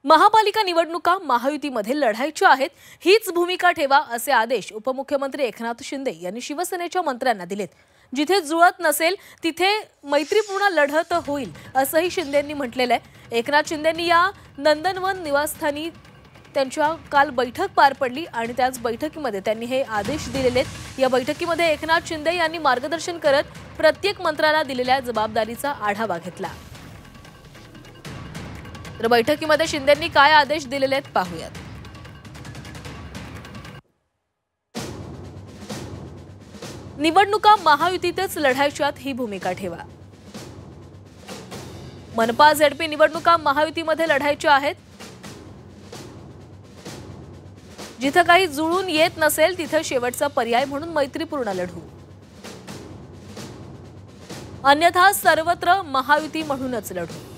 महापालिका निवडणुका महायुतीमध्ये लढायच्या आहेत, हीच भूमिका ठेवा असे आदेश उपमुख्यमंत्री एकनाथ शिंदे यांनी शिवसेनेच्या मंत्र्यांना दिलेत। जिथे जुळत नसेल तिथे मैत्रीपूर्ण लढत होईल असंही शिंदेंनी म्हटलेलं आहे। एकनाथ शिंदेंनी या नंदनवन निवासस्थानी त्यांच्या काल बैठक पार पडली आणि त्याच बैठकीमध्ये त्यांनी हे आदेश दिलेले आहेत। या बैठकीमध्ये एकनाथ शिंदे यांनी मार्गदर्शन करत प्रत्येक मंत्र्याला दिलेल्या जबाबदारीचा आढावा घेतला। तर बैठकीमध्ये शिंदेंनी काय आदेश दिलेले आहेत पाहूयात। निवडणुका महायुतीतच लढायच्यात, ही भूमिका ठेवा। मनपा झेडपी निवडणुका महायुतीमध्ये लढायच्या आहेत। जिथे काही जुळून येत नसेल तिथे शेवटचा पर्याय म्हणून मैत्रीपूर्ण लढू, अन्यथा सर्वत्र महायुती म्हणूनच लढू।